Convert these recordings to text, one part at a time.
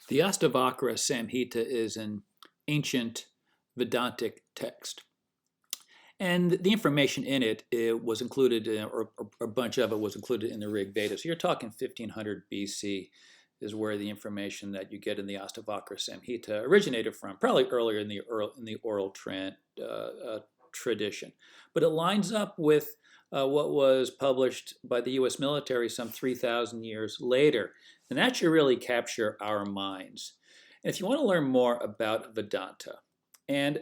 The Astavakra Samhita is an ancient Vedantic text. And the information in it was included, or a bunch of it was included in the Rig Veda. So you're talking 1500 BC is where the information that you get in the Astavakra Samhita originated from, probably earlier in the oral tradition. But it lines up with what was published by the U.S. military some 3,000 years later. And that should really capture our minds. And if you want to learn more about Vedanta, and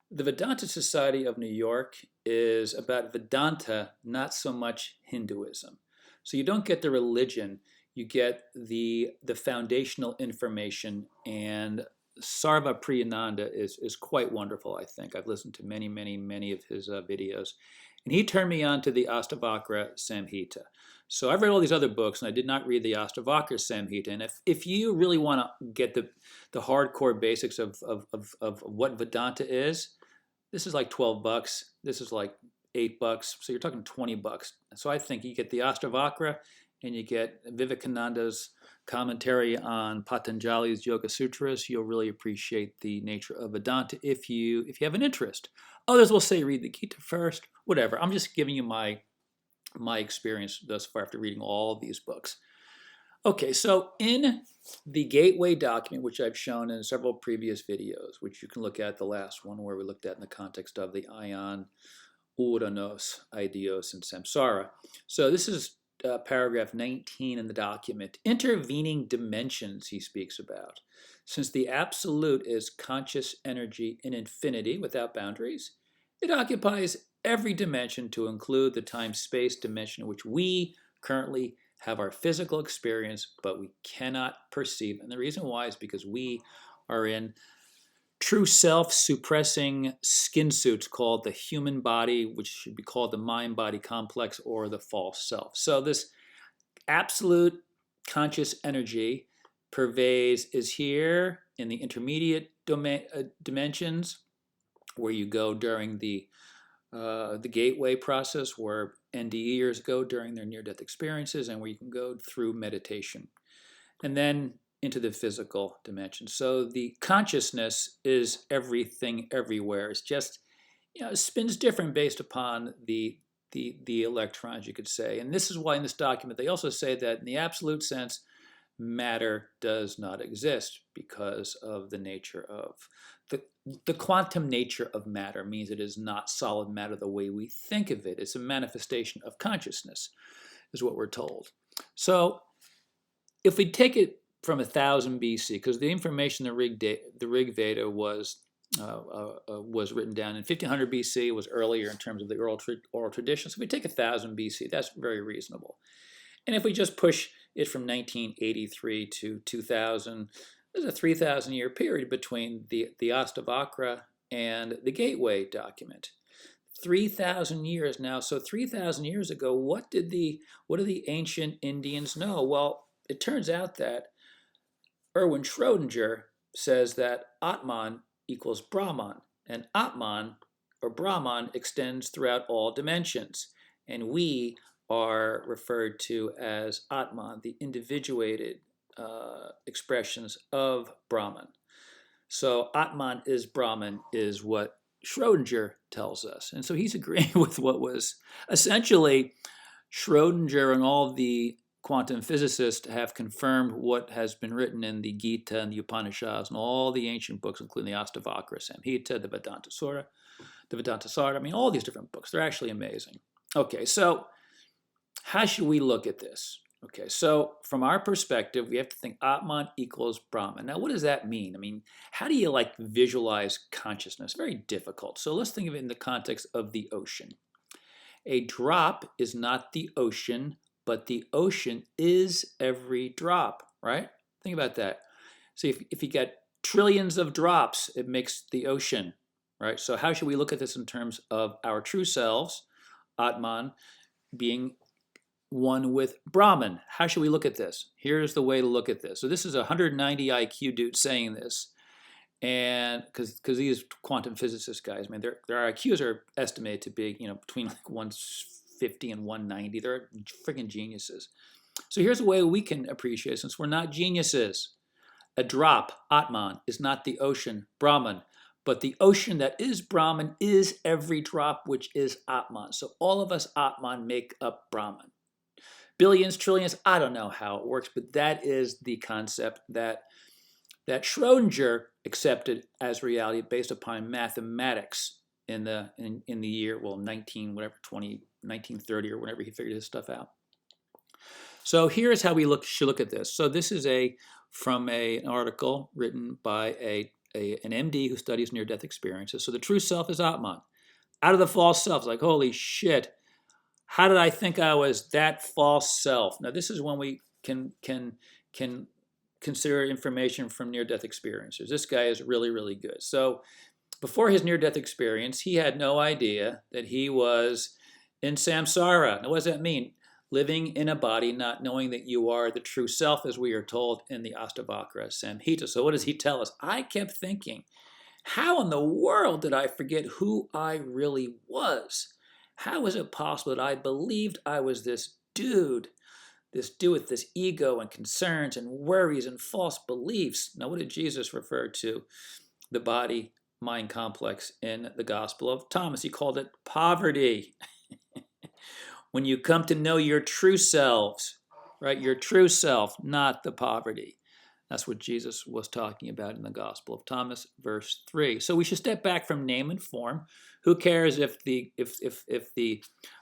the Vedanta Society of New York is about Vedanta, not so much Hinduism. So you don't get the religion, you get the foundational information, and Sarva Priyananda is quite wonderful, I think. I've listened to many of his videos. And he turned me on to the Astavakra Samhita. So I've read all these other books, and I did not read the Astavakra Samhita. And if you really want to get the hardcore basics of what Vedanta is, this is like $12. This is like $8. So you're talking $20. So I think you get the Astavakra, and you get Vivekananda's commentary on Patanjali's Yoga Sutras. You'll really appreciate the nature of Vedanta if you have an interest. Others will say read the Gita first, whatever. I'm just giving you my experience thus far after reading all these books. Okay, so in the gateway document, which I've shown in several previous videos, which you can look at, the last one where we looked at in the context of the Ayan, Uranos, Idios, and Samsara. So this is paragraph 19 in the document. Intervening dimensions he speaks about. Since the absolute is conscious energy in infinity without boundaries, it occupies every dimension to include the time-space dimension in which we currently have our physical experience, but we cannot perceive. And the reason why is because we are in true self-suppressing skin suits called the human body, which should be called the mind-body complex or the false self. So this absolute conscious energy is here in the intermediate dimensions, where you go during the gateway process, where NDEers go during their near-death experiences, and where you can go through meditation. And then into the physical dimension. So the consciousness is everything everywhere. It's just, it spins different based upon the electrons, you could say. And this is why in this document they also say that in the absolute sense, matter does not exist because of the nature of the quantum nature of matter means it is not solid matter the way we think of it. It's a manifestation of consciousness, is what we're told. So if we take it from 1000 BC, because the information the Rig Veda was written down in 1500 BC, was earlier in terms of the oral tradition. So if we take 1000 BC, that's very reasonable. And if we just push it from 1983 to 2000, there's a 3,000 year period between the Astavakra and the Gateway document. 3,000 years now. So 3,000 years ago, what did the ancient Indians know? Well, it turns out that Erwin Schrödinger says that Atman equals Brahman, and Atman or Brahman extends throughout all dimensions, and we are referred to as Atman, the individuated expressions of Brahman. So Atman is Brahman is what Schrödinger tells us. And so he's agreeing with what was essentially Schrödinger and all the quantum physicists have confirmed what has been written in the Gita and the Upanishads and all the ancient books, including the Astavakra Samhita, the Vedanta Sura, I mean, all these different books. They're actually amazing. Okay, so how should we look at this? Okay, so from our perspective, we have to think Atman equals Brahman. Now, what does that mean? I mean, how do you visualize consciousness? Very difficult. So let's think of it in the context of the ocean. A drop is not the ocean, but the ocean is every drop, right? Think about that. So if you get trillions of drops, it makes the ocean, right? So how should we look at this in terms of our true selves, Atman, being one with Brahman? How should we look at this? Here's the way to look at this. So this is a 190 IQ dude saying this, and because these quantum physicist guys, I mean, their IQs are estimated to be between 150 and 190. They're freaking geniuses. So here's a way we can appreciate it, since we're not geniuses. A drop, Atman, is not the ocean, Brahman, but the ocean that is Brahman is every drop, which is Atman. So all of us Atman make up Brahman. Billions, trillions, I don't know how it works, but that is the concept that Schrodinger accepted as reality based upon mathematics in the year, well, 1930 or whenever he figured his stuff out. So here's how we should look at this. So this is from an article written by an MD who studies near-death experiences. So the true self is Atman. Out of the false self, it's like, holy shit, how did I think I was that false self? Now this is when we can consider information from near-death experiences. This guy is really, really good. So before his near-death experience, he had no idea that he was in samsara. Now what does that mean? Living in a body, not knowing that you are the true self, as we are told in the Astavakra Samhita. So what does he tell us? I kept thinking, how in the world did I forget who I really was? How is it possible that I believed I was this dude with this ego and concerns and worries and false beliefs? Now, what did Jesus refer to? The body-mind complex in the Gospel of Thomas. He called it poverty. When you come to know your true selves, right? Your true self, not the poverty. That's what Jesus was talking about in the Gospel of Thomas, verse 3. So we should step back from name and form. Who cares if the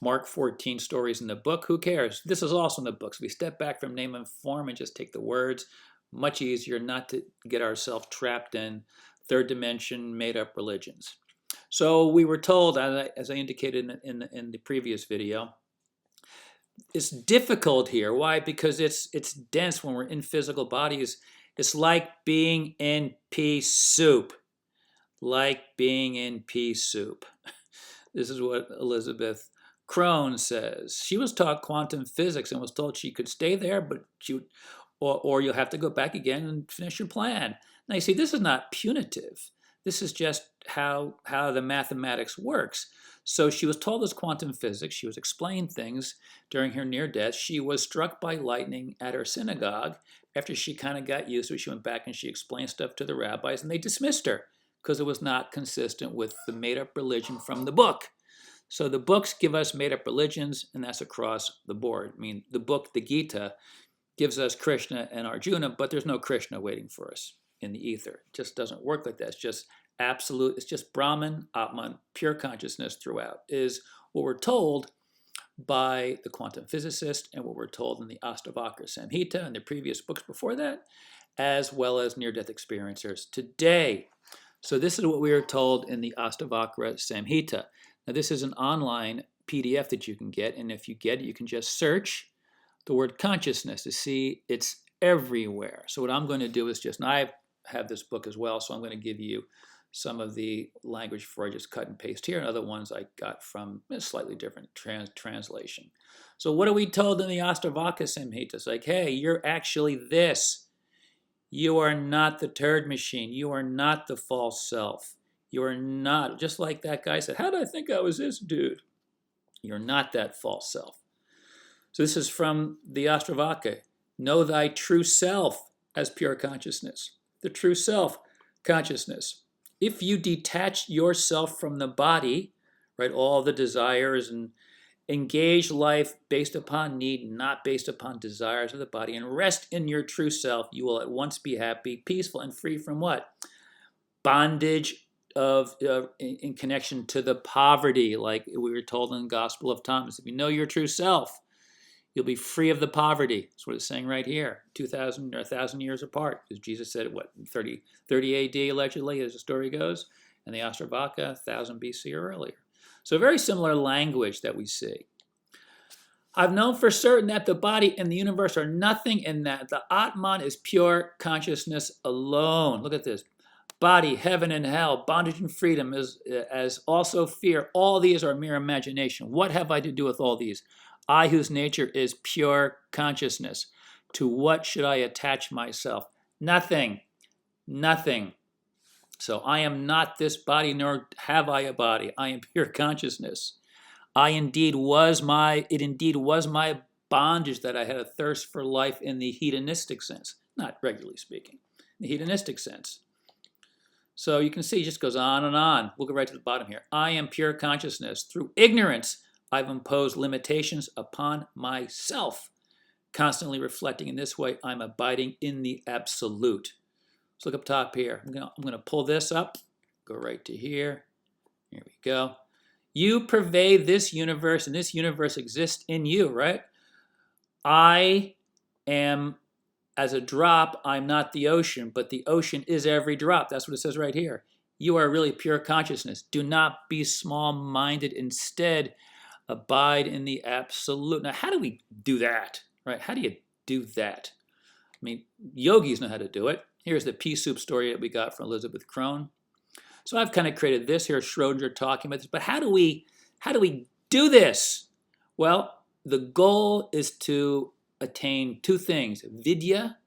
Mark 14 stories in the book? Who cares? This is also in the book. So we step back from name and form and just take the words. Much easier not to get ourselves trapped in third dimension made-up religions. So we were told, as I indicated in the previous video, it's difficult here. Why? Because it's dense when we're in physical bodies. It's like being in pea soup. Like being in pea soup. This is what Elizabeth Crone says. She was taught quantum physics and was told she could stay there, but or you'll have to go back again and finish your plan. Now you see, this is not punitive. This is just how the mathematics works. So she was told this quantum physics. She was explained things during her near death. She was struck by lightning at her synagogue. After she kind of got used to it, she went back and she explained stuff to the rabbis, and they dismissed her because it was not consistent with the made-up religion from the book. So the books give us made-up religions, and that's across the board. I mean, the book, the Gita, gives us Krishna and Arjuna, but there's no Krishna waiting for us in the ether. It just doesn't work like that. It's just absolute. It's just Brahman, Atman, pure consciousness throughout, is what we're told by the quantum physicist and what we're told in the Astavakra Samhita and the previous books before that, as well as near-death experiencers today. So this is what we are told in the Astavakra Samhita. Now this is an online PDF that you can get, and if you get it, you can just search the word consciousness to see it's everywhere. So what I'm going to do is and I have this book as well, so I'm going to give you some of the language before I just cut and paste here, and other ones I got from a slightly different translation. So what are we told in the Astavakra Samhita? It's like, hey, you're actually this. You are not the turd machine. You are not the false self. You are not, just like that guy said, how did I think I was this dude? You're not that false self. So this is from the Astavakra. Know thy true self as pure consciousness. The true self, consciousness. If you detach yourself from the body, right, all the desires, and engage life based upon need, not based upon desires of the body, and rest in your true self, you will at once be happy, peaceful, and free from what? Bondage in connection to the poverty, like we were told in the Gospel of Thomas. If you know your true self, you'll be free of the poverty. That's what it's saying right here, 2,000 or 1,000 years apart, because Jesus said, what, 30 AD allegedly, as the story goes, and the Astavakra, 1,000 BC or earlier. So very similar language that we see. I've known for certain that the body and the universe are nothing, and that the Atman is pure consciousness alone. Look at this. Body, heaven and hell, bondage and freedom, as also fear. All these are mere imagination. What have I to do with all these? I, whose nature is pure consciousness. To what should I attach myself? Nothing. Nothing. So I am not this body, nor have I a body. I am pure consciousness. It indeed was my bondage that I had a thirst for life in the hedonistic sense. not regularly speaking, in the hedonistic sense. So you can see it just goes on and on. We'll go right to the bottom here. I am pure consciousness. Through ignorance, I've imposed limitations upon myself. Constantly reflecting in this way, I'm abiding in the absolute. Let's look up top here. I'm going to pull this up, go right to here. Here we go. You pervade this universe, and this universe exists in you, right? I am, as a drop, I'm not the ocean, but the ocean is every drop. That's what it says right here. You are really pure consciousness. Do not be small-minded. Instead, abide in the absolute. Now, how do we do that, right? How do you do that? I mean, yogis know how to do it. Here's the pea soup story that we got from Elizabeth Crone. So I've kind of created this here, Schrodinger talking about this, but how do we do this? Well, the goal is to attain two things, Vidya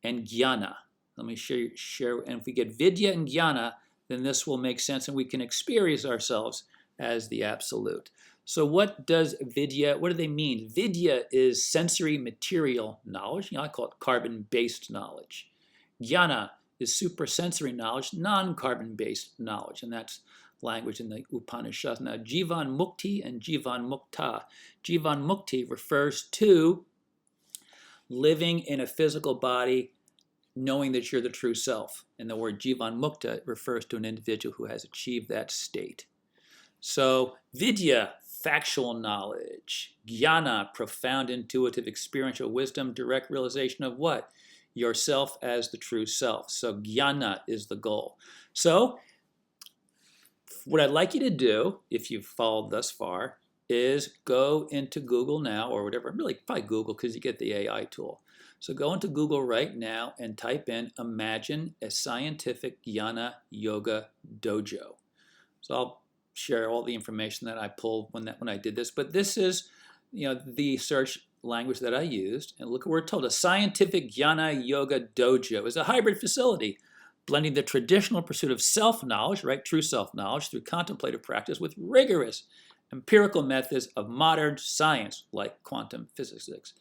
and Jnana. Let me share, and if we get Vidya and Jnana, then this will make sense and we can experience ourselves as the absolute. So what does Vidya, what do they mean? Vidya is sensory material knowledge. I call it carbon-based knowledge. Jnana is supersensory knowledge, non-carbon-based knowledge, and that's language in the Upanishads. Now, Jivan Mukti and Jivan Mukta. Jivan Mukti refers to living in a physical body, knowing that you're the true self. And the word Jivan Mukta refers to an individual who has achieved that state. So, Vidya, factual knowledge. Jnana, profound intuitive experiential wisdom, direct realization of what? Yourself as the true self. So Jnana is the goal. So what I'd like you to do, if you've followed thus far, is go into Google now or whatever. Really, probably Google because you get the AI tool. So go into Google right now and type in imagine a scientific jnana yoga dojo. So I'll share all the information that I pulled when I did this. But this is, the search language that I used. And look what we're told. A scientific jnana yoga dojo is a hybrid facility, blending the traditional pursuit of self-knowledge, right, true self-knowledge, through contemplative practice with rigorous empirical methods of modern science, like quantum physics.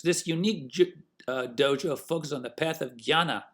This unique dojo focuses on the path of jnana,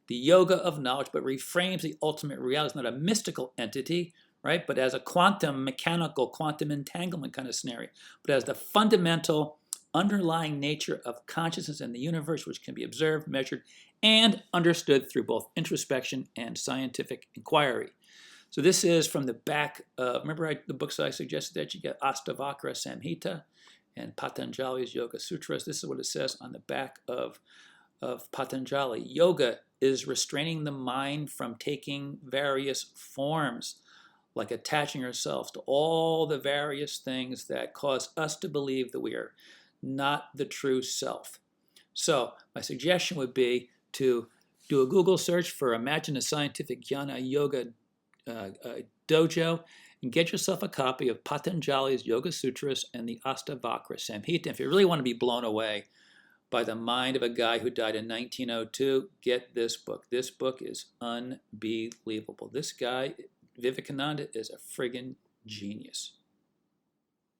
the yoga of knowledge, but reframes the ultimate reality as not a mystical entity, right, but as a quantum entanglement kind of scenario, but as the fundamental underlying nature of consciousness in the universe, which can be observed, measured, and understood through both introspection and scientific inquiry. So this is from the back of, remember the books I suggested that you get, Astavakra Samhita and Patanjali's Yoga Sutras. This is what it says on the back of Patanjali. Yoga is restraining the mind from taking various forms, like attaching ourselves to all the various things that cause us to believe that we are not the true self. So my suggestion would be to do a Google search for Imagine a Scientific Jnana Yoga Dojo and get yourself a copy of Patanjali's Yoga Sutras and the Astavakra Samhita. If you really want to be blown away by the mind of a guy who died in 1902, get this book. This book is unbelievable. This guy, Vivekananda, is a friggin' genius.